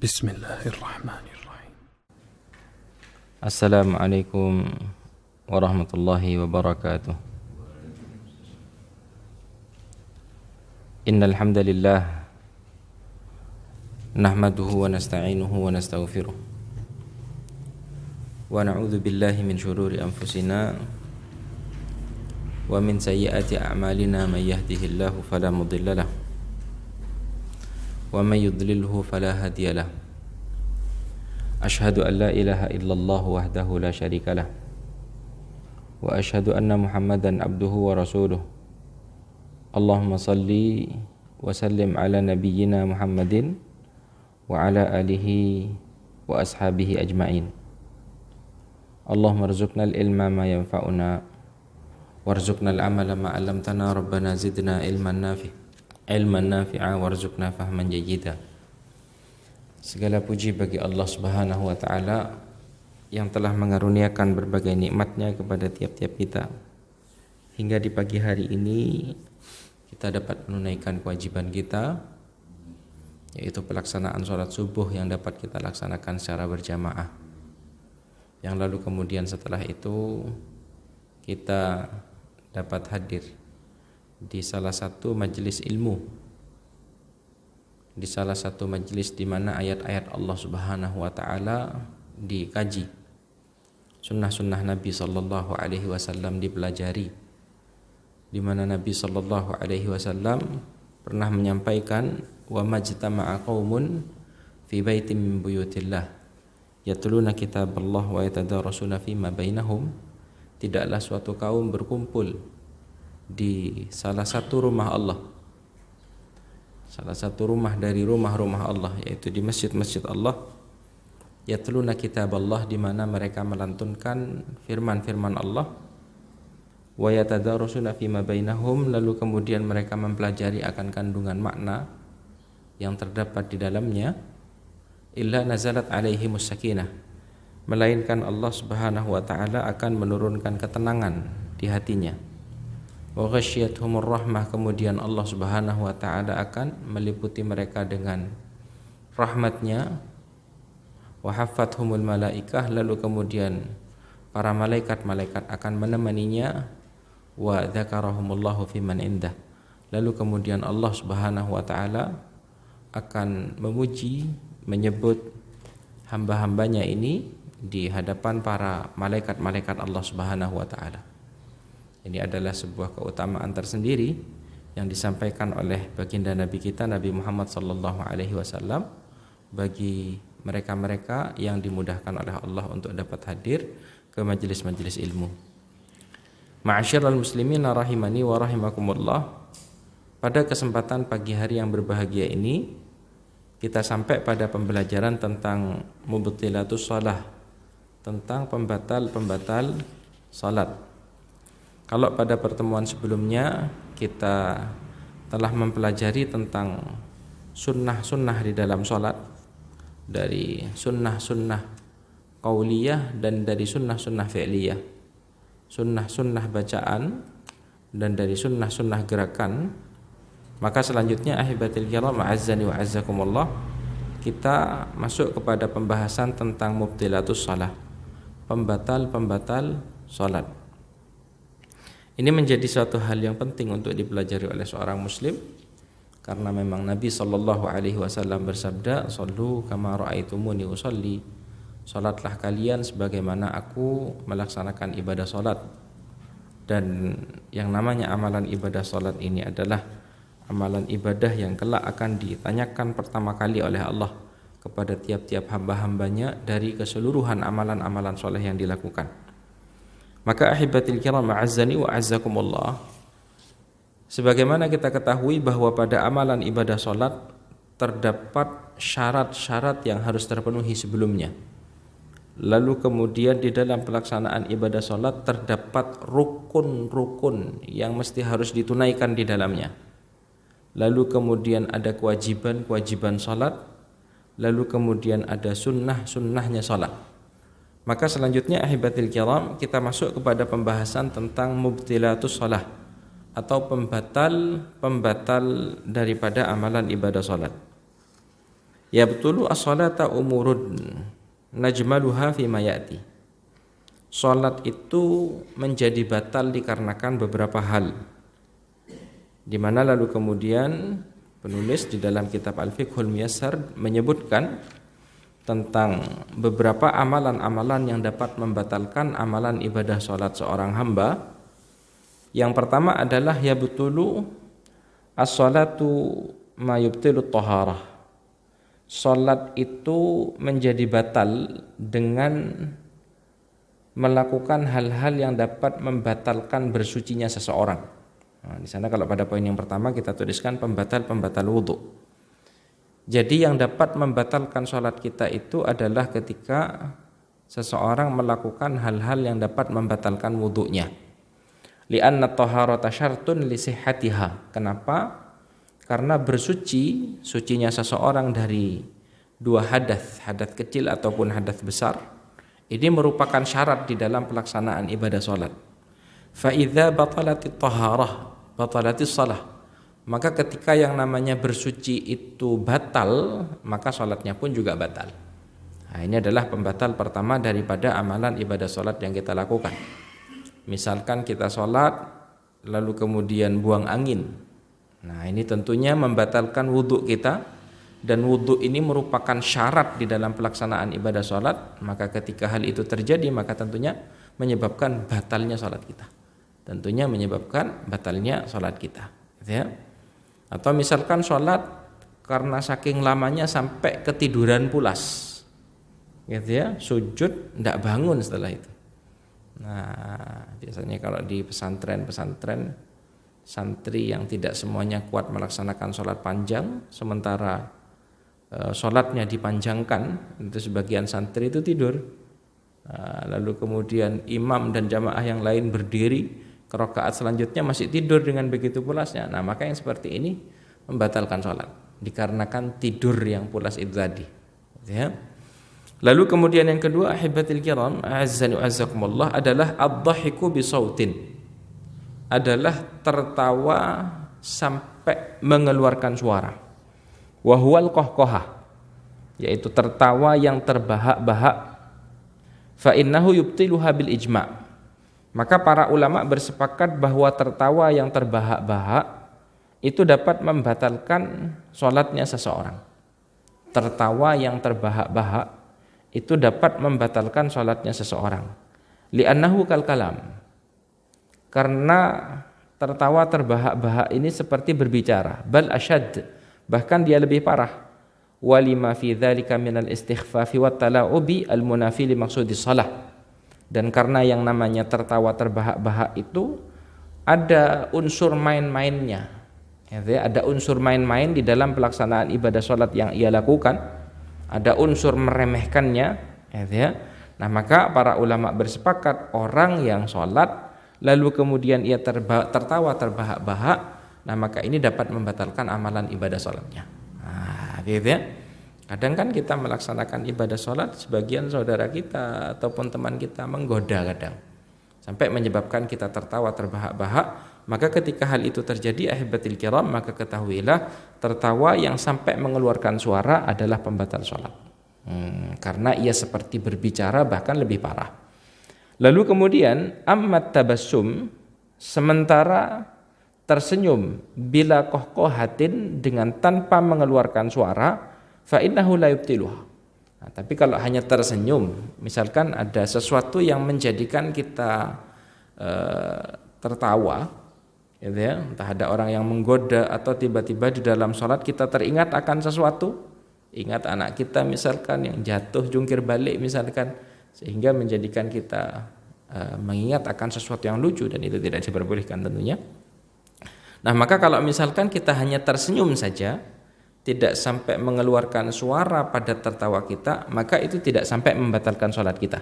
بسم الله الرحمن الرحيم. السلام عليكم ورحمة الله وبركاته. إن الحمد لله نحمده ونستعينه ونستغفره ونعوذ بالله من شرور أنفسنا ومن سيئات أعمالنا من يهده الله فلا مضل له ومن يضلله فلا هادي له. أشهد أن لا إله إلا الله وحده لا شريك له وأشهد أن محمدا عبده ورسوله. اللهم صل وسلم على نبينا محمد وعلى آله وأصحابه أجمعين. اللهم ارزقنا العلم ما ينفعنا وارزقنا العمل ما علمتنا. ربنا زدنا علما نافعا وارزقنا فهما جيدا. Segala puji bagi Allah Subhanahu wa taala yang telah mengaruniakan berbagai nikmatnya kepada tiap-tiap kita hingga di pagi hari ini kita dapat menunaikan kewajiban kita, yaitu pelaksanaan sholat subuh yang dapat kita laksanakan secara berjamaah. Yang lalu kemudian setelah itu kita dapat hadir di salah satu majelis ilmu, di salah satu majelis di mana ayat-ayat Allah Subhanahu wa taala dikaji, sunnah-sunnah Nabi sallallahu alaihi wasallam dipelajari, di mana Nabi sallallahu alaihi wasallam pernah menyampaikan, wa majtama'a qaumun fi baitin min buyutillah yatluna kitaballah wa yatadarasuna fima bainahum. Tidaklah suatu kaum berkumpul di salah satu rumah Allah, salah satu rumah dari rumah-rumah Allah, yaitu di masjid-masjid Allah, yatluna kitaballah, di mana mereka melantunkan firman-firman Allah, wa yatadarasuna fima bainahum, lalu kemudian mereka mempelajari akan kandungan makna yang terdapat di dalamnya, illa nazalat alaihimus sakinah, melainkan Allah Subhanahu wa taala akan menurunkan ketenangan di hatinya. Wa ghasyiyatuhumur rahmah, kemudian Allah Subhanahu wa taala akan meliputi mereka dengan rahmatnya. Wa haffathumul malaikah, lalu kemudian para malaikat-malaikat akan menemaninya. Wa dzakarahumullahu fiman indah, lalu kemudian Allah Subhanahu wa taala akan memuji, menyebut hamba-hambanya ini di hadapan para malaikat-malaikat Allah Subhanahu wa taala. Ini adalah sebuah keutamaan tersendiri yang disampaikan oleh baginda Nabi kita Nabi Muhammad sallallahu alaihi wasallam bagi mereka-mereka yang dimudahkan oleh Allah untuk dapat hadir ke majelis-majelis ilmu. Ma'asyiral muslimin rahimani wa rahimakumullah. Pada kesempatan pagi hari yang berbahagia ini kita sampai pada pembelajaran tentang mubtilatus shalah, tentang pembatal-pembatal salat. Kalau pada pertemuan sebelumnya kita telah mempelajari tentang sunnah-sunnah di dalam sholat, dari sunnah-sunnah qauliyah dan dari sunnah-sunnah fi'liyah, sunnah-sunnah bacaan dan dari sunnah-sunnah gerakan, maka selanjutnya ahibatil kiram a'azzani wa a'azzakumullah, kita masuk kepada pembahasan tentang mubtilatus shalah, pembatal-pembatal sholat. Ini menjadi suatu hal yang penting untuk dipelajari oleh seorang muslim, karena memang Nabi sallallahu alaihi wasallam bersabda, "Shallu kama ra'aitumuni usolli." Salatlah kalian sebagaimana aku melaksanakan ibadah salat. Dan yang namanya amalan ibadah salat ini adalah amalan ibadah yang kelak akan ditanyakan pertama kali oleh Allah kepada tiap-tiap hamba-hambanya dari keseluruhan amalan-amalan soleh yang dilakukan. Maka ahibatil kiram a'azzani wa a'azzakumullah, sebagaimana kita ketahui bahwa pada amalan ibadah salat terdapat syarat-syarat yang harus terpenuhi sebelumnya. Lalu kemudian di dalam pelaksanaan ibadah salat terdapat rukun-rukun yang mesti harus ditunaikan di dalamnya. Lalu kemudian ada kewajiban-kewajiban salat, lalu kemudian ada sunnah-sunnahnya salat. Maka selanjutnya ahibatil kiram, kita masuk kepada pembahasan tentang mubtilatus shalah, atau pembatal daripada amalan ibadah salat. Yabtulu as-salata umurun najmaluha fi ma ya'ti. Salat itu menjadi batal dikarenakan beberapa hal. Di mana lalu kemudian penulis di dalam kitab Al-Fiqhul Muyassar menyebutkan tentang beberapa amalan-amalan yang dapat membatalkan amalan ibadah salat seorang hamba. Yang pertama adalah yabtulu as-salatu ma yubtilu taharah. Salat itu menjadi batal dengan melakukan hal-hal yang dapat membatalkan bersucinya seseorang. Nah, di sana kalau pada poin yang pertama kita tuliskan pembatal wudu. Jadi yang dapat membatalkan salat kita itu adalah ketika seseorang melakukan hal-hal yang dapat membatalkan wudunya. Li'anna taharata syartun li sihhatiha. Kenapa? Karena sucinya seseorang dari dua hadas kecil ataupun hadas besar, ini merupakan syarat di dalam pelaksanaan ibadah salat. Fa idza batalatit taharah, batalatis shalah. Maka ketika yang namanya bersuci itu batal, maka salatnya pun juga batal. Nah, ini adalah pembatal pertama daripada amalan ibadah salat yang kita lakukan. Misalkan kita salat lalu kemudian buang angin. Nah, ini tentunya membatalkan wudhu kita, dan wudhu ini merupakan syarat di dalam pelaksanaan ibadah salat. Maka ketika hal itu terjadi, maka tentunya menyebabkan batalnya salat kita. Tentunya menyebabkan batalnya salat kita, gitu ya. Atau misalkan salat karena saking lamanya sampai ketiduran pulas, gitu ya, sujud tidak bangun setelah itu. Nah, biasanya kalau di pesantren santri yang tidak semuanya kuat melaksanakan sholat panjang, sementara sholatnya dipanjangkan, itu sebagian santri itu tidur. Lalu kemudian imam dan jamaah yang lain berdiri ke rakaat selanjutnya masih tidur dengan begitu pulasnya. Nah, maka yang seperti ini membatalkan sholat dikarenakan tidur yang pulas itu tadi, ya. Lalu kemudian yang kedua, ahibatil kiram, azzani wa azzakumullah, adalah ad-dhahiku bisautin. Adalah tertawa sampai mengeluarkan suara. Wa huwal qahqahah, yaitu tertawa yang terbahak-bahak. Fa innahu yubtiluha bil ijma'. Maka para ulama bersepakat bahwa tertawa yang terbahak-bahak itu dapat membatalkan salatnya seseorang. Tertawa yang terbahak-bahak itu dapat membatalkan salatnya seseorang. Li'annahu kal kalam. Karena tertawa terbahak-bahak ini seperti berbicara, bal asyad, bahkan dia lebih parah. Walima fi dzalika minal istighfafi wat tala'ubi al munafi li maqsudis shalah. Dan karena yang namanya tertawa terbahak-bahak itu ada unsur main-mainnya. Ya, ada unsur main-main di dalam pelaksanaan ibadah salat yang ia lakukan. Ada unsur meremehkannya, ya. Nah, maka para ulama bersepakat orang yang salat lalu kemudian ia tertawa terbahak-bahak, nah maka ini dapat membatalkan amalan ibadah salatnya. Nah, gitu ya. Kadang kan kita melaksanakan ibadah salat, sebagian saudara kita ataupun teman kita menggoda kadang, sampai menyebabkan kita tertawa terbahak-bahak. Maka ketika hal itu terjadi, ahibatil kiram, maka ketahuilah tertawa yang sampai mengeluarkan suara adalah pembatal salat. Karena ia seperti berbicara, bahkan lebih parah. Lalu kemudian ammat tabassum, sementara tersenyum bila qahqahatin, dengan tanpa mengeluarkan suara, fa innahu la yubtiluha. Nah, tapi kalau hanya tersenyum, misalkan ada sesuatu yang menjadikan kita tertawa, gitu ya, entah ada orang yang menggoda atau tiba-tiba di dalam sholat kita teringat akan sesuatu, ingat anak kita misalkan yang jatuh jungkir balik misalkan, sehingga menjadikan kita mengingat akan sesuatu yang lucu, dan itu tidak diperbolehkan tentunya. Nah, maka kalau misalkan kita hanya tersenyum saja, tidak sampai mengeluarkan suara pada tertawa kita, maka itu tidak sampai membatalkan sholat kita.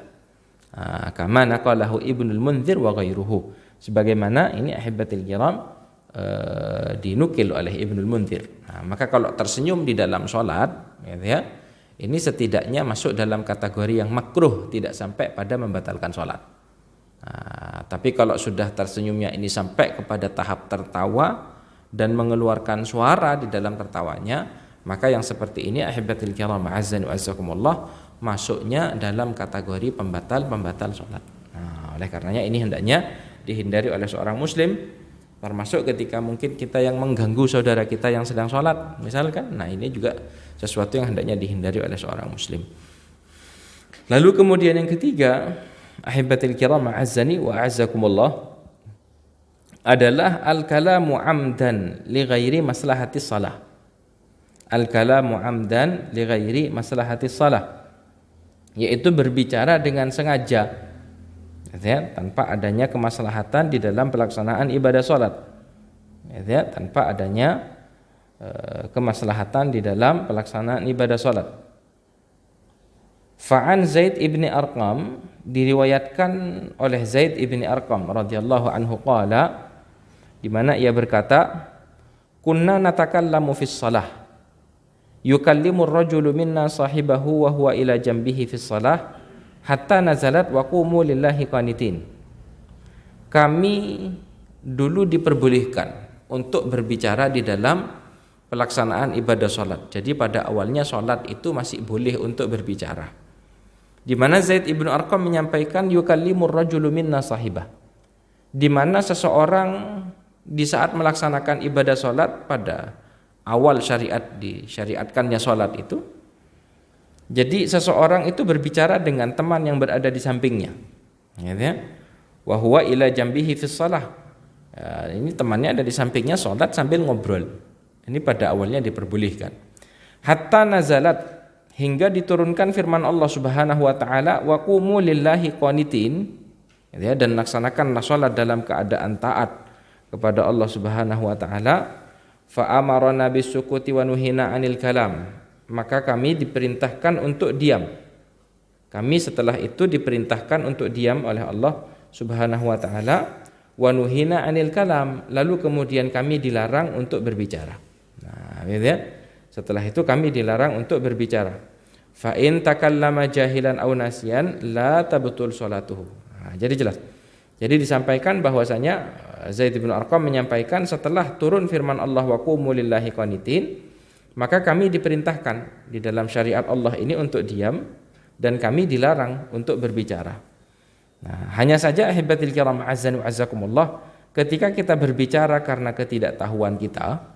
Kama naqalahu Ibnul Mundzir wa ghairuhu, sebagaimana ini ahibatil kiram dinukil oleh Ibnul Mundzir. Nah, maka kalau tersenyum di dalam sholat, gitu ya, ini setidaknya masuk dalam kategori yang makruh, tidak sampai pada membatalkan sholat. Nah, tapi kalau sudah tersenyumnya ini sampai kepada tahap tertawa dan mengeluarkan suara di dalam tertawanya, Maka yang seperti ini ahibatil kiram azzani wa azzakumullah masuknya dalam kategori pembatal sholat. Nah, oleh karenanya ini hendaknya dihindari oleh seorang muslim, termasuk ketika mungkin kita yang mengganggu saudara kita yang sedang sholat misalkan. Nah, ini juga sesuatu yang hendaknya dihindari oleh seorang muslim. Lalu kemudian yang ketiga, ahibatil kiram azzani wa azzakumullah, adalah al-kalamu amdan li ghairi maslahati shalah. Al-kalamu amdan li ghairi maslahati shalah, yaitu berbicara dengan sengaja, ya, tanpa adanya kemaslahatan di dalam pelaksanaan ibadah salat, ya, tanpa adanya kemaslahatan di dalam pelaksanaan ibadah salat. Fa'an Zaid ibni Arqam, diriwayatkan oleh Zaid ibni Arqam radhiyallahu anhu qala, di mana ia berkata, kunna natakallamu fis shalah yukallimu ar-rajulu minna sahibahu wa huwa ila jambihi fis shalah hatta nazalat wa qumu lillahi qanitin. Kami dulu diperbolehkan untuk berbicara di dalam pelaksanaan ibadah salat. Jadi pada awalnya salat itu masih boleh untuk berbicara. Di mana Zaid ibnu Arqam menyampaikan yukallimu ar-rajulu minna sahibah, di mana seseorang di saat melaksanakan ibadah salat pada awal disyariatkannya sholat itu, jadi seseorang itu berbicara dengan teman yang berada di sampingnya, ya, wa huwa ila jambihi fis shalah, ini temannya ada di sampingnya sholat sambil ngobrol. Ini pada awalnya diperbolehkan. Hatta nazalat, hingga diturunkan firman Allah Subhanahu wa taala, wa qumu lillahi qanitin, ya, dan laksanakanlah sholat dalam keadaan taat kepada Allah Subhanahu wa taala. Fa amarna bisukuti wa nuhina 'anil kalam, maka kami diperintahkan untuk diam. Kami setelah itu diperintahkan untuk diam oleh Allah Subhanahu wa taala, wa nuhina 'anil kalam, lalu kemudian kami dilarang untuk berbicara. Nah, gitu ya. Setelah itu kami dilarang untuk berbicara. Fa in takallama jahilan aw nasiyan la tabtul salatuhu. Nah, jadi jelas. Jadi disampaikan bahwasanya Zaid bin Arqam menyampaikan setelah turun firman Allah wa qumu lillahi qanitin, maka kami diperintahkan di dalam syariat Allah ini untuk diam dan kami dilarang untuk berbicara. Nah, hanya saja ahibatil kiram azzani wa azzakumullah, ketika kita berbicara karena ketidaktahuan kita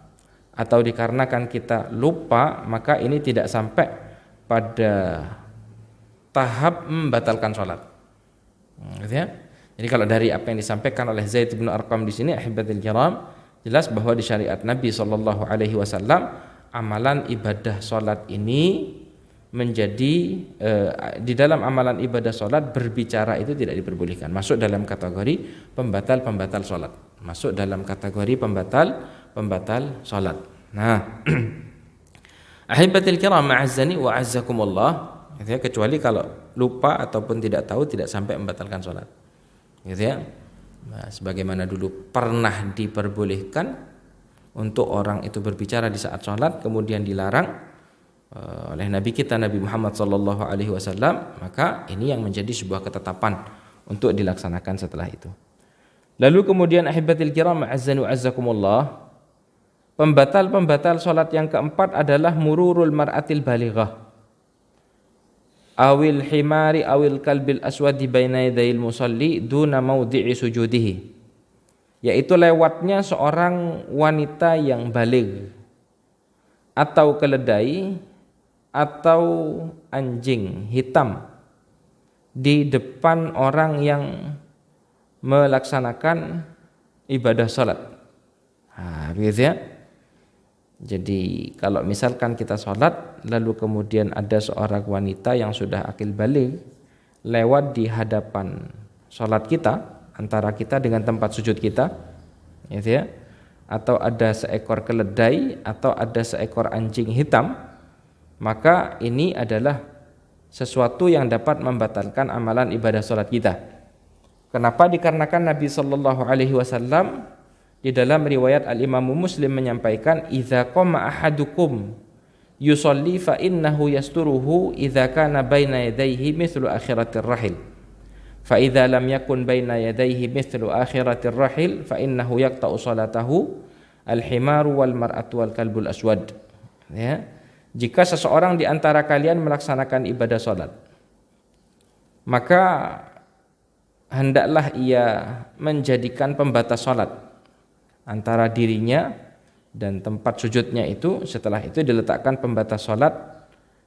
atau dikarenakan kita lupa, maka ini tidak sampai pada tahap membatalkan sholat. Gitu ya. Jadi kalau dari apa yang disampaikan oleh Zaid bin Arqam di sini ahibatil kiram, jelas bahwa di syariat Nabi sallallahu alaihi wasallam amalan ibadah salat ini menjadi di dalam amalan ibadah salat berbicara itu tidak diperbolehkan, masuk dalam kategori pembatal salat, masuk dalam kategori pembatal salat. Nah, ahibatil kiram ma'azzani wa azzakumullah, kecuali kalau lupa ataupun tidak tahu, tidak sampai membatalkan salat. Gitu ya. Nah, sebagaimana dulu pernah diperbolehkan untuk orang itu berbicara di saat sholat, kemudian dilarang oleh Nabi kita Nabi Muhammad sallallahu alaihi wasallam, maka ini yang menjadi sebuah ketetapan untuk dilaksanakan setelah itu. Lalu kemudian ahibatil kiram azzani wa azzakumullah, pembatal sholat yang keempat adalah mururul mar'atil balighah awil himari awil kalbil aswadi baina yadayil musalli duna maudhi'i sujudihi, yaitu lewatnya seorang wanita yang baligh atau keledai atau anjing hitam di depan orang yang melaksanakan ibadah salat. Nah, begitu ya. Jadi kalau misalkan kita sholat lalu kemudian ada seorang wanita yang sudah akil baligh lewat di hadapan sholat kita, antara kita dengan tempat sujud kita, gitu ya, atau ada seekor keledai atau ada seekor anjing hitam, maka ini adalah sesuatu yang dapat membatalkan amalan ibadah sholat kita. Kenapa? Dikarenakan Nabi sallallahu alaihi wasallam di dalam riwayat Al-Imam Muslim menyampaikan, idza qama ahadukum yusalli fa innahu yasturuhu idza kana baina yadayhi mithlu akhiratir rahil fa idza lam yakun baina yadayhi mithlu akhiratir rahil fa innahu yaqta'u salatahu al-himaru wal mar'atu wal kalbul aswad. Ya. Jika seseorang di antara kalian melaksanakan ibadah salat, maka hendaklah ia menjadikan pembatas salat antara dirinya dan tempat sujudnya itu. Setelah itu diletakkan pembatas salat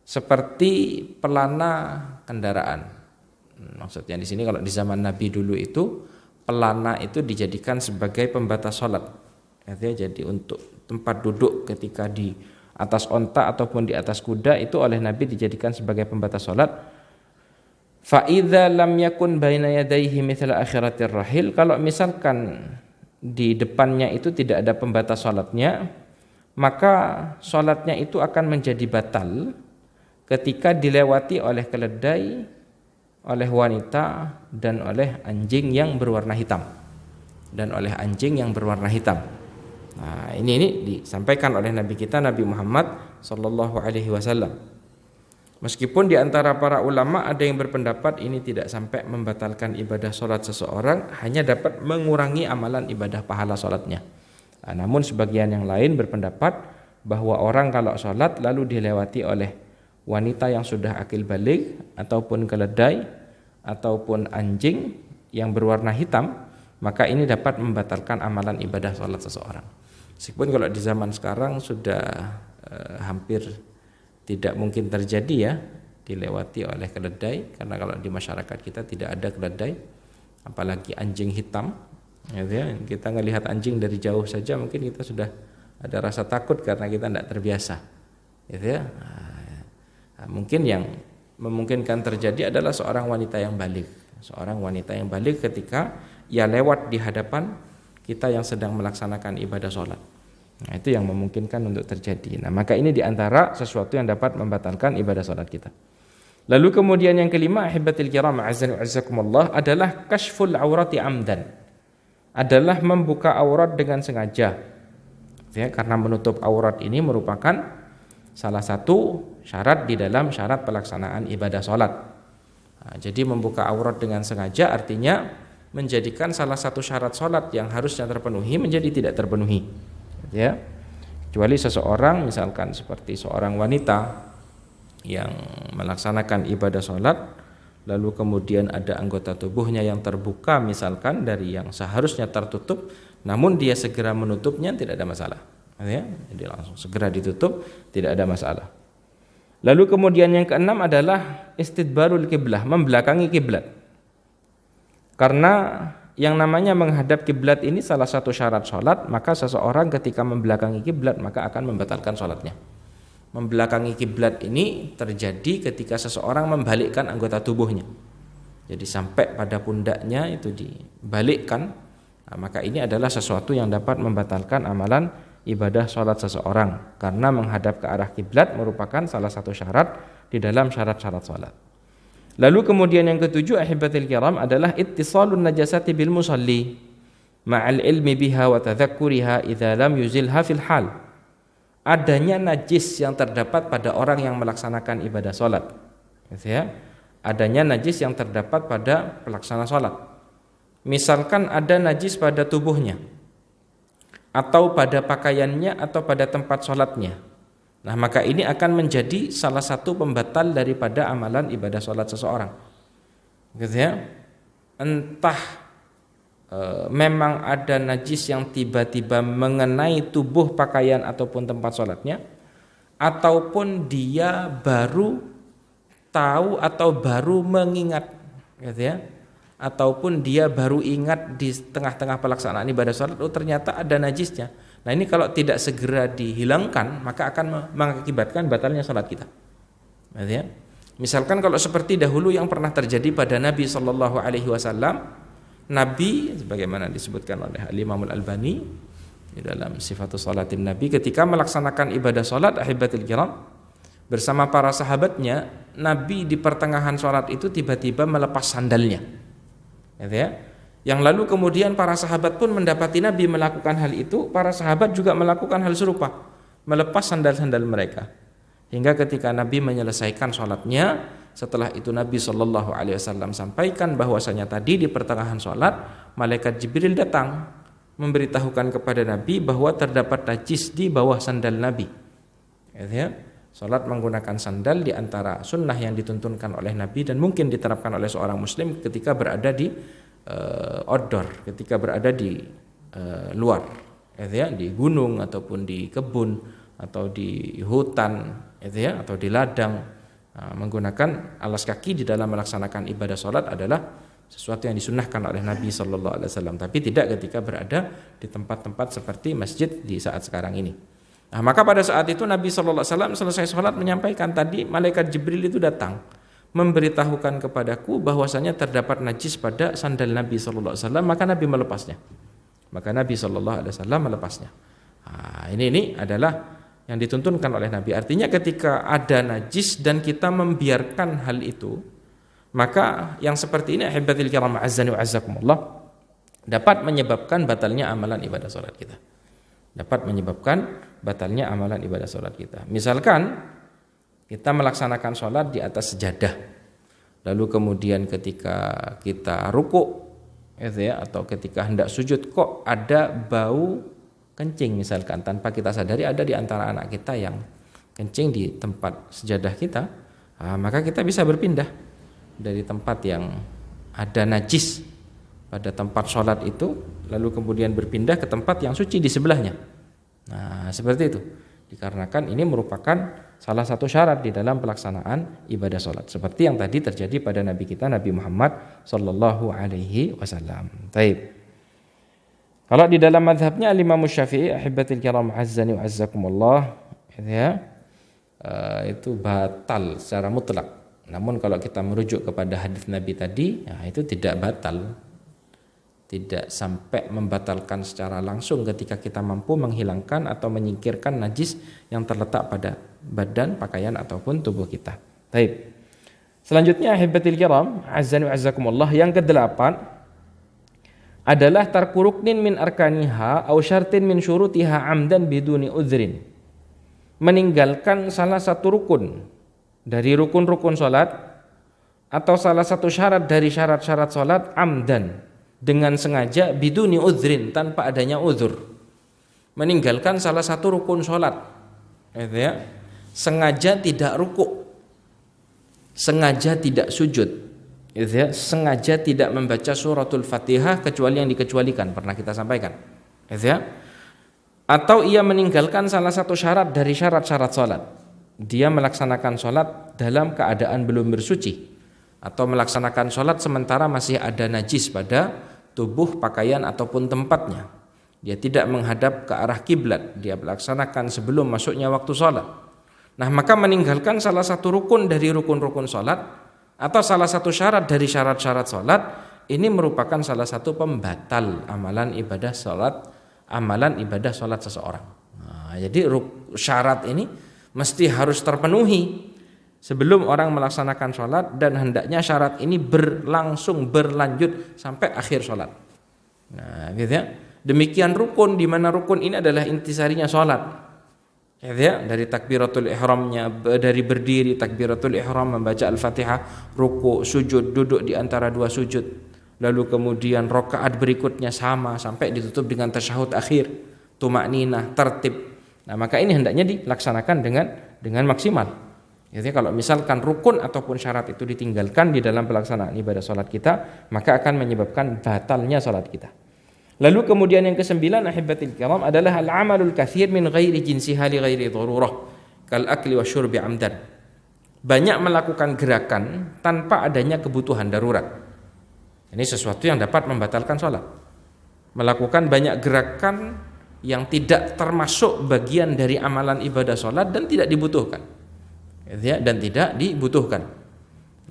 seperti pelana kendaraan. Maksudnya di sini kalau di zaman Nabi dulu itu pelana itu dijadikan sebagai pembatas salat. Artinya jadi untuk tempat duduk ketika di atas onta ataupun di atas kuda itu oleh Nabi dijadikan sebagai pembatas salat. Fa idza lam yakun baina yadayhi mithla akhiratir rahil, kalau misalkan di depannya itu tidak ada pembatas salatnya, maka salatnya itu akan menjadi batal ketika dilewati oleh keledai, oleh wanita dan oleh anjing yang berwarna hitam. Nah, ini disampaikan oleh Nabi kita Nabi Muhammad sallallahu alaihi wasallam. Meskipun di antara para ulama ada yang berpendapat ini tidak sampai membatalkan ibadah sholat seseorang, hanya dapat mengurangi amalan ibadah pahala sholatnya. Nah, namun sebagian yang lain berpendapat bahwa orang kalau sholat lalu dilewati oleh wanita yang sudah akil baligh ataupun keledai ataupun anjing yang berwarna hitam, maka ini dapat membatalkan amalan ibadah sholat seseorang. Meskipun kalau di zaman sekarang sudah hampir tidak mungkin terjadi ya dilewati oleh keledai, karena kalau di masyarakat kita tidak ada keledai, apalagi anjing hitam. Ya, kita ngelihat anjing dari jauh saja mungkin kita sudah ada rasa takut karena kita tidak terbiasa. Ya, mungkin yang memungkinkan terjadi adalah seorang wanita yang baligh ketika ia lewat di hadapan kita yang sedang melaksanakan ibadah sholat. Nah, itu yang memungkinkan untuk terjadi. Nah, maka ini diantara sesuatu yang dapat membatalkan ibadah salat kita. Lalu kemudian yang kelima, ahibatil kiram azza wa jazakumullah, adalah kashful aurati amdan. Adalah membuka aurat dengan sengaja. Ya, karena menutup aurat ini merupakan salah satu syarat di dalam syarat pelaksanaan ibadah salat. Nah, jadi membuka aurat dengan sengaja artinya menjadikan salah satu syarat salat yang harusnya terpenuhi menjadi tidak terpenuhi. Ya, kecuali seseorang misalkan seperti seorang wanita yang melaksanakan ibadah sholat lalu kemudian ada anggota tubuhnya yang terbuka misalkan dari yang seharusnya tertutup, namun dia segera menutupnya, tidak ada masalah. Ya, jadi langsung segera ditutup, tidak ada masalah. Lalu kemudian yang keenam adalah istidbarul kiblah, membelakangi kiblat. Karena yang namanya menghadap kiblat ini salah satu syarat sholat, maka seseorang ketika membelakangi kiblat maka akan membatalkan sholatnya. Membelakangi kiblat ini terjadi ketika seseorang membalikkan anggota tubuhnya. Jadi sampai pada pundaknya itu dibalikkan, nah, maka ini adalah sesuatu yang dapat membatalkan amalan ibadah sholat seseorang. Karena menghadap ke arah kiblat merupakan salah satu syarat di dalam syarat-syarat sholat. Lalu kemudian yang ketujuh, ahibatil kiram, adalah ittisalun najasati bil musalli ma'al ilmi biha wa tadzakkuriha idza lam yuzilha fil hal. Adanya najis yang terdapat pada orang yang melaksanakan ibadah salat. Ya. Adanya najis yang terdapat pada pelaksana salat. Misalkan ada najis pada tubuhnya atau pada pakaiannya atau pada tempat salatnya. Nah, maka ini akan menjadi salah satu pembatal daripada amalan ibadah sholat seseorang. Gitu ya. Entah memang ada najis yang tiba-tiba mengenai tubuh pakaian ataupun tempat sholatnya, ataupun dia baru tahu atau baru mengingat, gitu ya. Ataupun dia baru ingat di tengah-tengah pelaksanaan ibadah sholat, oh ternyata ada najisnya. Nah, ini kalau tidak segera dihilangkan maka akan mengakibatkan batalnya salat kita. Ya. Misalkan kalau seperti dahulu yang pernah terjadi pada Nabi sallallahu alaihi wasallam, Nabi sebagaimana disebutkan oleh Imam Al-Albani di dalam Sifatus Salatin Nabi, ketika melaksanakan ibadah salat ahibatil kiram bersama para sahabatnya, Nabi di pertengahan salat itu tiba-tiba melepas sandalnya. Ya. Yang lalu kemudian para sahabat pun mendapati Nabi melakukan hal itu, para sahabat juga melakukan hal serupa, melepas sandal-sandal mereka. Hingga ketika Nabi menyelesaikan sholatnya, setelah itu Nabi SAW sampaikan bahwasanya tadi di pertengahan sholat, malaikat Jibril datang memberitahukan kepada Nabi bahwa terdapat najis di bawah sandal Nabi. gitu ya. Salat menggunakan sandal di antara sunnah yang dituntunkan oleh Nabi dan mungkin diterapkan oleh seorang muslim ketika berada di outdoor, ketika berada di luar, gitu ya, di gunung ataupun di kebun atau di hutan, gitu ya, atau di ladang. Menggunakan alas kaki di dalam melaksanakan ibadah salat adalah sesuatu yang disunnahkan oleh Nabi sallallahu alaihi wasallam, tapi tidak ketika berada di tempat-tempat seperti masjid di saat sekarang ini. Nah, maka pada saat itu Nabi sallallahu alaihi wasallam selesai salat menyampaikan tadi malaikat Jibril itu datang memberitahukan kepadaku bahwasanya terdapat najis pada sandal Nabi sallallahu alaihi wasallam, maka Nabi melepasnya. Maka Nabi sallallahu alaihi wasallam melepasnya. Nah, ini adalah yang dituntunkan oleh Nabi. Artinya ketika ada najis dan kita membiarkan hal itu, maka yang seperti ini ahibatil kiram azzani wa azzakumullah dapat menyebabkan batalnya amalan ibadah salat kita. Dapat menyebabkan batalnya amalan ibadah salat kita. Misalkan kita melaksanakan salat di atas sejadah, lalu kemudian ketika kita ruku, gitu ya, atau ketika hendak sujud kok ada bau kencing misalkan, tanpa kita sadari ada di antara anak kita yang kencing di tempat sejadah kita, maka kita bisa berpindah dari tempat yang ada najis pada tempat sholat itu, lalu kemudian berpindah ke tempat yang suci di sebelahnya. Nah, seperti itu. Dikarenakan ini merupakan salah satu syarat di dalam pelaksanaan ibadah sholat, seperti yang tadi terjadi pada Nabi kita, Nabi Muhammad sallallahu alaihi wasallam. Baik. Kalau di dalam mazhabnya Imam Syafi'i ahibatil kiram azzani wa azzakumullah, ya, itu batal secara mutlak. Namun kalau kita merujuk kepada hadis Nabi tadi, ya, itu tidak batal, tidak sampai membatalkan secara langsung ketika kita mampu menghilangkan atau menyingkirkan najis yang terletak pada badan, pakaian ataupun tubuh kita. Baik. Selanjutnya ahibatil kiram azzani wa azzakumullah, yang ke-8 adalah tarku ruknin min arkaniha au syartin min syurutiha amdan biduni udhrin. Meninggalkan salah satu rukun dari rukun-rukun salat atau salah satu syarat dari syarat-syarat salat amdan, dengan sengaja, biduni udhrin, tanpa adanya udhur. Meninggalkan salah satu rukun salat, gitu ya. Sengaja tidak ruku, sengaja tidak sujud, gitu ya, sengaja tidak membaca suratul Fatihah kecuali yang dikecualikan, pernah kita sampaikan, gitu ya. Atau ia meninggalkan salah satu syarat dari syarat-syarat salat. Dia melaksanakan salat dalam keadaan belum bersuci, atau melaksanakan salat sementara masih ada najis pada tubuh, pakaian ataupun tempatnya. Dia tidak menghadap ke arah kiblat, dia melaksanakan sebelum masuknya waktu salat. Nah, maka meninggalkan salah satu rukun dari rukun-rukun salat atau salah satu syarat dari syarat-syarat salat, ini merupakan salah satu pembatal amalan ibadah salat, amalan ibadah salat seseorang. Nah, jadi syarat ini mesti harus terpenuhi sebelum orang melaksanakan salat, dan hendaknya syarat ini berlanjut sampai akhir salat. Nah, gitu ya. Demikian rukun, di mana rukun ini adalah intisarinya salat. Ya, dari takbiratul ihramnya, dari berdiri takbiratul ihram, membaca al-Fatihah, ruku, sujud, duduk di antara dua sujud, lalu kemudian rakaat berikutnya sama sampai ditutup dengan tasyahud akhir, tumakninah, tertib. Nah, maka ini hendaknya dilaksanakan dengan maksimal. Jadi kalau misalkan rukun ataupun syarat itu ditinggalkan di dalam pelaksanaan ibadah salat kita, maka akan menyebabkan batalnya salat kita. Lalu kemudian yang ke-9 ahibatil kiram adalah al-amalul katsir min ghairi jinsiha li ghairi darurah kal akli wasyurbi amdan. Banyak melakukan gerakan tanpa adanya kebutuhan darurat. Ini sesuatu yang dapat membatalkan salat. Melakukan banyak gerakan yang tidak termasuk bagian dari amalan ibadah salat dan tidak dibutuhkan. Ya, dan tidak dibutuhkan.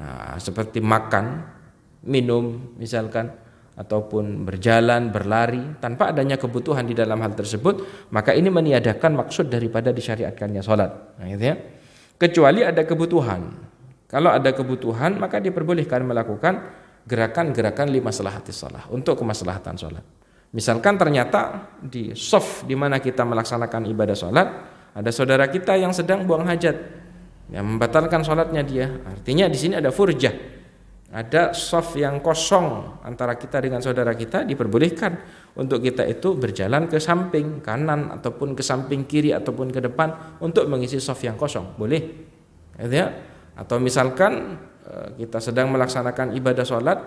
Nah, seperti makan, minum misalkan, ataupun berjalan, berlari tanpa adanya kebutuhan di dalam hal tersebut, maka ini meniadakan maksud daripada disyariatkannya salat. Nah, gitu ya. Kecuali ada kebutuhan. Kalau ada kebutuhan, maka diperbolehkan melakukan gerakan-gerakan li maslahatis shalah, untuk kemaslahatan salat. Misalkan ternyata di shaf di mana kita melaksanakan ibadah salat, ada saudara kita yang sedang buang hajat, yang membatalkan salatnya dia. Artinya di sini ada furjah. ada shaf yang kosong antara kita dengan saudara kita, diperbolehkan untuk kita itu berjalan ke samping kanan ataupun ke samping kiri ataupun ke depan untuk mengisi shaf yang kosong, boleh. Ya. Atau misalkan kita sedang melaksanakan ibadah sholat,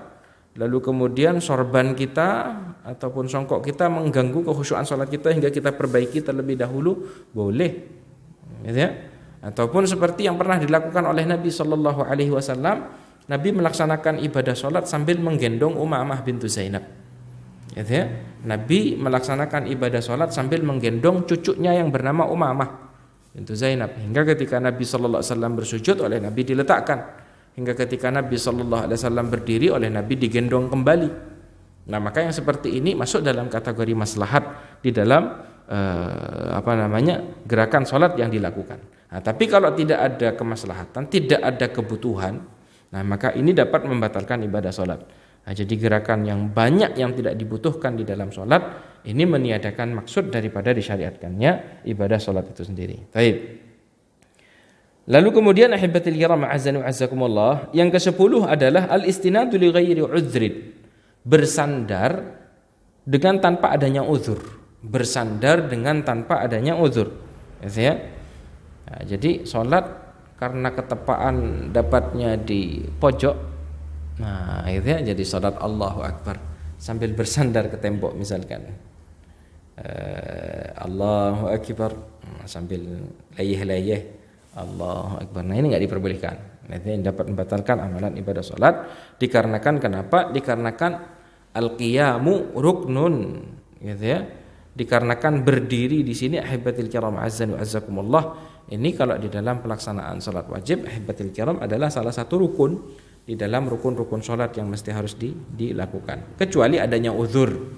lalu kemudian sorban kita ataupun songkok kita mengganggu kekhusyuan sholat kita hingga kita perbaiki terlebih dahulu, boleh. Ya. Ataupun seperti yang pernah dilakukan oleh Nabi Shallallahu Alaihi Wasallam, Nabi melaksanakan ibadah sholat sambil menggendong Umamah bintu Zainab. Ya, Nabi melaksanakan ibadah sholat sambil menggendong cucunya yang bernama Umamah bintu Zainab. Hingga ketika Nabi Sallallahu Alaihi Wasallam bersujud, oleh Nabi diletakkan. Hingga ketika Nabi Sallallahu Alaihi Wasallam berdiri, oleh Nabi digendong kembali. Nah, maka yang seperti ini masuk dalam kategori maslahat di dalam gerakan sholat yang dilakukan. Nah, tapi kalau tidak ada kemaslahatan, tidak ada kebutuhan, nah maka ini dapat membatalkan ibadah sholat. Nah, jadi gerakan yang banyak yang tidak dibutuhkan di dalam sholat ini meniadakan maksud daripada disyariatkannya ibadah sholat itu sendiri. Baik. Lalu kemudian ahibatil kiram azza wa azzakumullah, yang ke-10 adalah al-istinadu li ghairi udhrin, bersandar dengan tanpa adanya uzur. Bersandar dengan tanpa adanya uzur. Ya. Nah, jadi sholat karena ketepaan dapatnya di pojok, nah akhirnya jadi salat Allahu Akbar sambil bersandar ke tembok misalkan, Allahu Akbar sambil layeh-layeh Allahu Akbar. Nah ini nggak diperbolehkan. Ini dapat membatalkan amalan ibadah salat. Dikarenakan kenapa? Dikarenakan al-qiyamu ruknun, gitu ya. Dikarenakan berdiri di sini ahibatil kiram azza wa azzakumullah, ini kalau di dalam pelaksanaan salat wajib ahibatil kiram adalah salah satu rukun di dalam rukun-rukun salat yang mesti harus dilakukan, kecuali adanya uzur,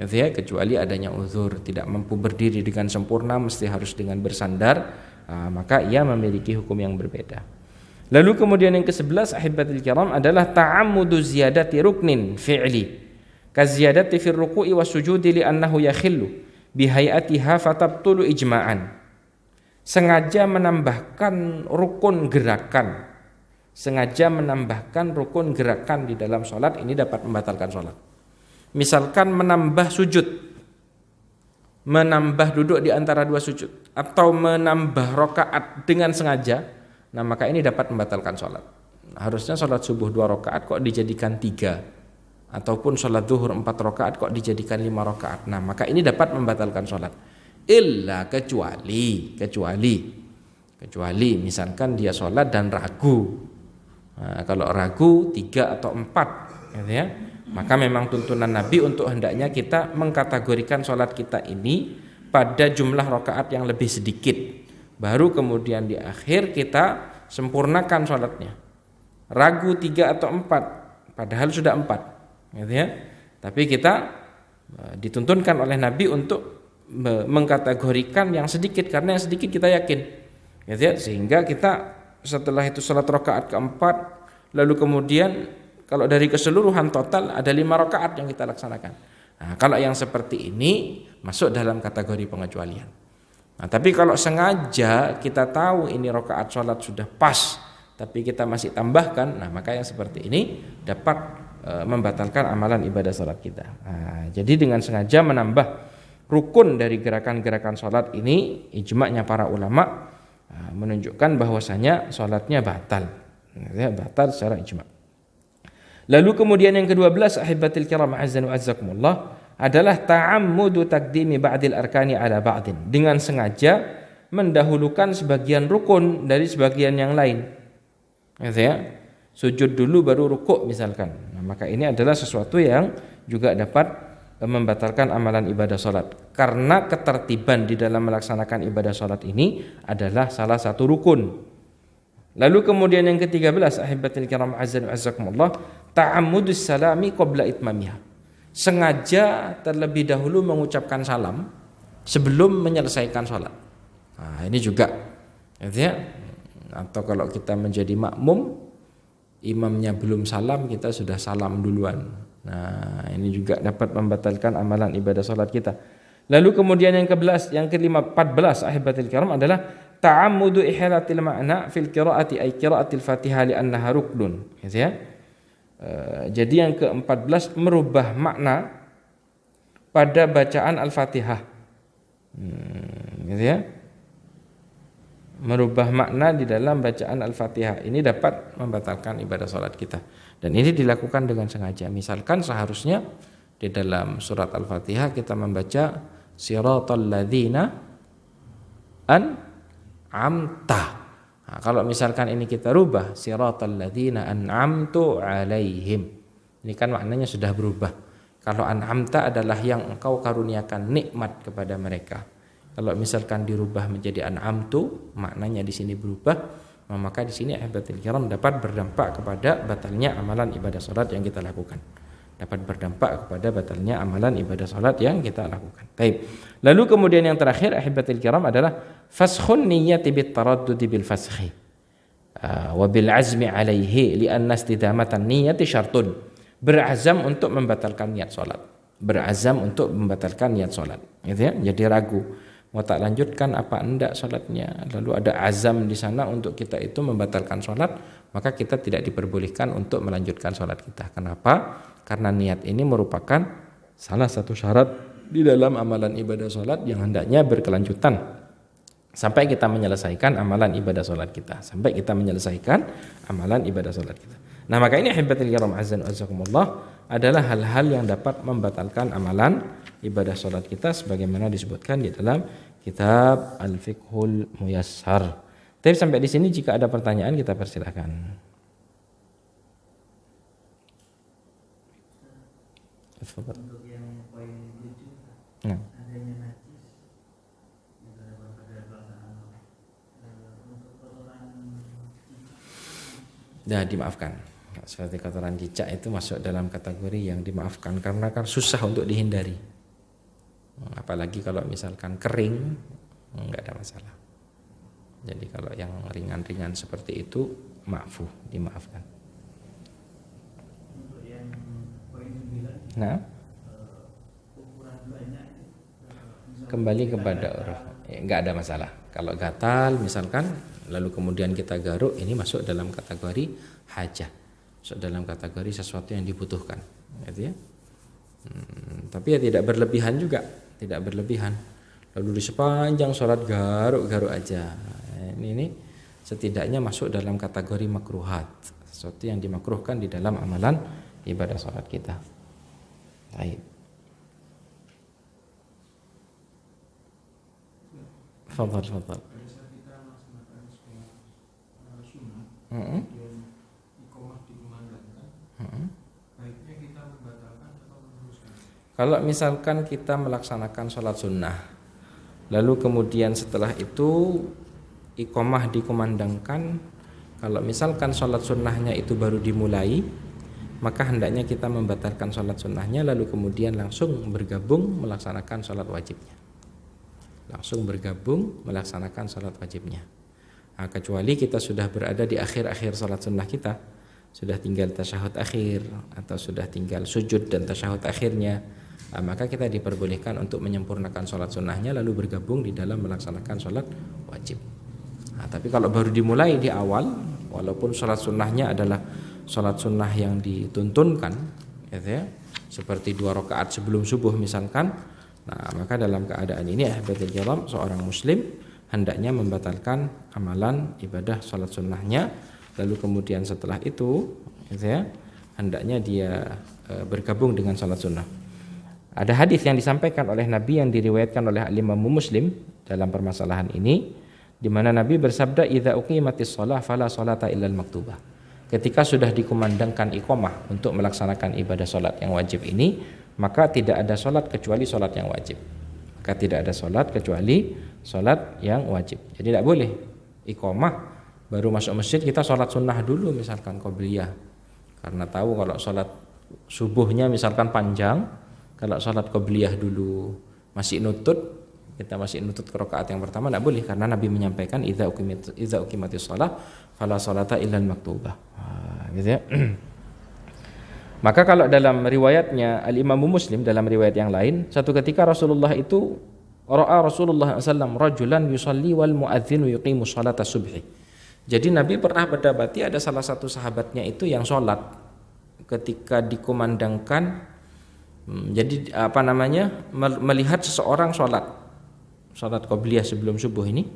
gitu ya. Kecuali adanya uzur, tidak mampu berdiri dengan sempurna, mesti harus dengan bersandar, maka ia memiliki hukum yang berbeda. Lalu kemudian yang ke-11 ahibatil kiram adalah ta'ammudu ziyadati ruknin fi'li kaziyadati fir ruku'i wasujudi li'annahu yakhillu bihayatiha fatabtulu ijma'an. Sengaja menambahkan rukun gerakan, sengaja menambahkan rukun gerakan di dalam sholat ini dapat membatalkan sholat. Misalkan menambah sujud, menambah duduk di antara dua sujud, atau menambah rakaat dengan sengaja, nah maka ini dapat membatalkan sholat. Harusnya sholat subuh 2 rakaat kok dijadikan 3, ataupun sholat zuhur 4 rakaat kok dijadikan 5 rakaat. Nah maka ini dapat membatalkan sholat. Illa kecuali misalkan dia sholat dan ragu. Nah, kalau ragu 3 atau 4, gitu ya, maka memang tuntunan Nabi untuk hendaknya kita mengkategorikan sholat kita ini pada jumlah rakaat yang lebih sedikit, baru kemudian di akhir kita sempurnakan sholatnya. Ragu 3 atau 4 padahal sudah 4, gitu ya. Tapi kita dituntunkan oleh Nabi untuk mengkategorikan yang sedikit, karena yang sedikit kita yakin, gitu ya. Sehingga kita setelah itu salat rakaat keempat, lalu kemudian kalau dari keseluruhan total ada 5 rakaat yang kita laksanakan. Nah, kalau yang seperti ini masuk dalam kategori pengecualian. Nah, tapi kalau sengaja kita tahu ini rakaat salat sudah pas, tapi kita masih tambahkan, nah maka yang seperti ini dapat membatalkan amalan ibadah salat kita. Nah, jadi dengan sengaja menambah rukun dari gerakan-gerakan salat ini, ijma'nya para ulama menunjukkan bahwasanya salatnya batal. Ya, batal secara ijma'. Lalu kemudian yang ke-12 ahibatil kiram azza wa azzakumullah adalah ta'ammudu taqdimi ba'dil arkani ala ba'din, dengan sengaja mendahulukan sebagian rukun dari sebagian yang lain. Gitu ya. Sujud dulu baru rukuk misalkan. Nah, maka ini adalah sesuatu yang juga dapat membatalkan amalan ibadah salat, karena ketertiban di dalam melaksanakan ibadah salat ini adalah salah satu rukun. Lalu kemudian yang ke-13 ahibatil kiram azza wa azzakumullah ta'ammudus salami qabla itmamiha, sengaja terlebih dahulu mengucapkan salam sebelum menyelesaikan salat. Nah, ini juga, gitu ya. Atau kalau kita menjadi makmum, imamnya belum salam, kita sudah salam duluan. Nah, ini juga dapat membatalkan amalan ibadah salat kita. Lalu kemudian yang ke-14 ahibatil kiram adalah ta'ammudu ihalatil ma'na fil qiraati ay qiraatil Fatihah li annaha ruknun, gitu ya. Jadi yang ke-14 merubah makna pada bacaan Al-Fatihah. Gitu ya. Merubah makna di dalam bacaan Al-Fatihah ini dapat membatalkan ibadah salat kita. Dan ini dilakukan dengan sengaja. Misalkan seharusnya di dalam surat Al-Fatihah kita membaca siratal ladzina an'amta. Nah, kalau misalkan ini kita rubah siratal ladzina an'amtu alaihim. Ini kan maknanya sudah berubah. Kalau an'amta adalah yang engkau karuniakan nikmat kepada mereka. Kalau misalkan dirubah menjadi an'amtu, maknanya di sini berubah, maka di sini ahbatul kiram dapat berdampak kepada batalnya amalan ibadah salat yang kita lakukan. Dapat berdampak kepada batalnya amalan ibadah salat yang kita lakukan. Baik. Lalu kemudian yang terakhir ahbatul kiram adalah faskhun niyyati bit taraddudi bil faskhi. Wa bil azmi alaihi li anna istidamatan niyyati syartun. Berazam untuk membatalkan niat salat. Berazam untuk membatalkan niat salat. Gitu ya. Jadi ragu mau tak lanjutkan apa enggak salatnya, lalu ada azam di sana untuk kita itu membatalkan salat, maka kita tidak diperbolehkan untuk melanjutkan salat kita. Kenapa? Karena niat ini merupakan salah satu syarat di dalam amalan ibadah salat yang hendaknya berkelanjutan sampai kita menyelesaikan amalan ibadah salat kita, sampai kita menyelesaikan amalan ibadah salat kita. Nah, maka ini ahibbatul kiram azan azakumullah adalah hal-hal yang dapat membatalkan amalan ibadah salat kita sebagaimana disebutkan di dalam kitab Al-Fiqhul Muyassar. Tapi sampai di sini jika ada pertanyaan kita persilakan. Untuk yang poin 7 Nah. adanya najis pada pelaksanaan untuk kotoran Dah dimaafkan. Seperti kotoran cicak itu masuk dalam kategori yang dimaafkan karena kan susah untuk dihindari. Apalagi kalau misalkan kering, enggak ada masalah. Jadi kalau yang ringan-ringan seperti itu maafu, dimaafkan. untuk yang poin 9 Nah, ukuran banyak kembali kepada uruf. Enggak ada masalah. Kalau gatal misalkan lalu kemudian kita garuk, ini masuk dalam kategori hajah. Masuk dalam kategori sesuatu yang dibutuhkan, gitu ya. Tapi ya tidak berlebihan juga, tidak berlebihan. Lalu di sepanjang sholat garuk-garuk aja. Ini setidaknya masuk dalam kategori makruhat, sesuatu yang dimakruhkan di dalam amalan ibadah sholat kita. Baik. Fadhal. Pada saat kita melaksanakan sholat sunnah, Heeh. kemudian iqamah dikumandangkan, baiknya kita membatalkan atau meneruskan? Kalau misalkan kita melaksanakan sholat sunnah, lalu kemudian setelah itu iqamah dikumandangkan, kalau misalkan sholat sunnahnya itu baru dimulai, maka hendaknya kita membatalkan sholat sunnahnya, lalu kemudian langsung bergabung melaksanakan sholat wajibnya. Langsung bergabung melaksanakan sholat wajibnya. Nah, kecuali kita sudah berada di akhir-akhir sholat sunnah kita, sudah tinggal tasyahud akhir atau sudah tinggal sujud dan tasyahud akhirnya, maka kita diperbolehkan untuk menyempurnakan sholat sunnahnya lalu bergabung di dalam melaksanakan sholat wajib. Nah, tapi kalau baru dimulai di awal, walaupun sholat sunnahnya adalah sholat sunnah yang dituntunkan, gitu ya, seperti 2 rakaat sebelum subuh misalkan, nah maka dalam keadaan ini ahbatul kiram seorang muslim hendaknya membatalkan amalan ibadah sholat sunnahnya, lalu kemudian setelah itu, gitu ya, hendaknya dia bergabung dengan sholat sunnah. Ada hadis yang disampaikan oleh Nabi yang diriwayatkan oleh Imam Muslim dalam permasalahan ini, di mana Nabi bersabda, "Idza uqimatis shalah fala sholata illal maktubah." Ketika sudah dikumandangkan iqamah untuk melaksanakan ibadah salat yang wajib ini, maka tidak ada salat kecuali salat yang wajib. Maka tidak ada salat kecuali salat yang wajib. Jadi tidak boleh iqamah baru masuk masjid kita salat sunnah dulu misalkan qabliyah. Karena tahu kalau salat subuhnya misalkan panjang, kalau salat qabliyah dulu masih nutut, kita masih nutut ke rakaat yang pertama, tidak boleh karena Nabi menyampaikan idza uqimatis shalah fala sholata illal maktubah. Gitu ya. Maka kalau dalam riwayatnya Al-Imam Muslim dalam riwayat yang lain, satu ketika Rasulullah itu ra'a Rasulullah SAW rajulan yusalli wal muadzinu yuqimu sholata subhi. Jadi Nabi pernah mendapati ada salah satu sahabatnya itu yang sholat, ketika dikumandangkan, jadi melihat seseorang sholat qabliyah sebelum subuh ini,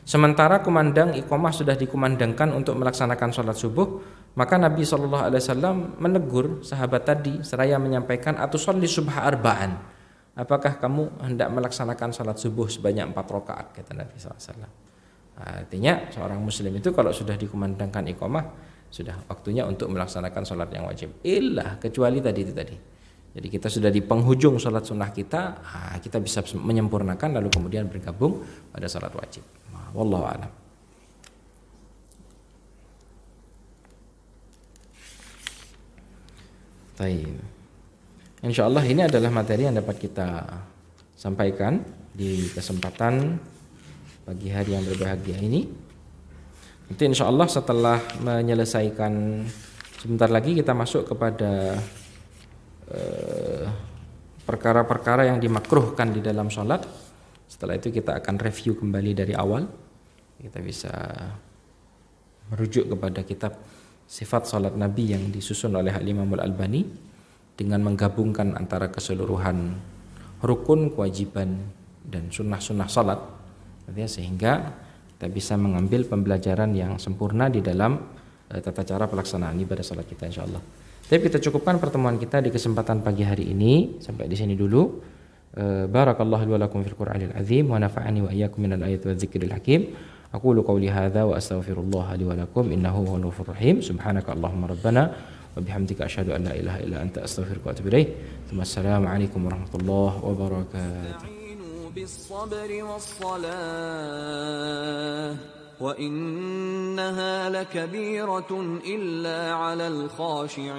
sementara kumandang iqamah sudah dikumandangkan untuk melaksanakan sholat subuh, maka Nabi SAW menegur sahabat tadi seraya menyampaikan atusolli subha arba'an, apakah kamu hendak melaksanakan sholat subuh sebanyak 4 rakaat, kata Nabi SAW. Artinya seorang muslim itu kalau sudah dikumandangkan iqamah, sudah waktunya untuk melaksanakan sholat yang wajib, kecuali tadi. Jadi kita sudah di penghujung sholat sunnah kita, kita bisa menyempurnakan lalu kemudian bergabung pada sholat wajib. Wallahu a'lam. Baik. Insyaallah ini adalah materi yang dapat kita sampaikan di kesempatan pagi hari yang berbahagia ini. Nanti insyaallah setelah menyelesaikan, sebentar lagi kita masuk kepada perkara-perkara yang dimakruhkan di dalam sholat. Setelah itu kita akan review kembali dari awal. Kita bisa merujuk kepada kitab Sifat Sholat Nabi yang disusun oleh Al-Imam Al-Albani dengan menggabungkan antara keseluruhan rukun, kewajiban dan sunnah-sunnah sholat, sehingga kita bisa mengambil pembelajaran yang sempurna di dalam tata cara pelaksanaan ibadah sholat kita insyaallah. Tapi kita cukupkan pertemuan kita di kesempatan pagi hari ini sampai di sini dulu. Barakallahu li wa lakum fil Qur'anil azim wa nafa'ani wa iyyakum minal ayati wadh-dhikril hakim. Aqulu qawli hadza wa astaghfirullah li wa lakum innahu huwal ghafurur rahim. Subhanaka Allahumma rabbana wa bihamdika asyhadu an la ilaha illa anta astaghfiruka wa atubu ilaik. Assalamu alaikum warahmatullahi wabarakatuh. بالصبر والصلاة وإنها لكبيرة إلا على الخاشعين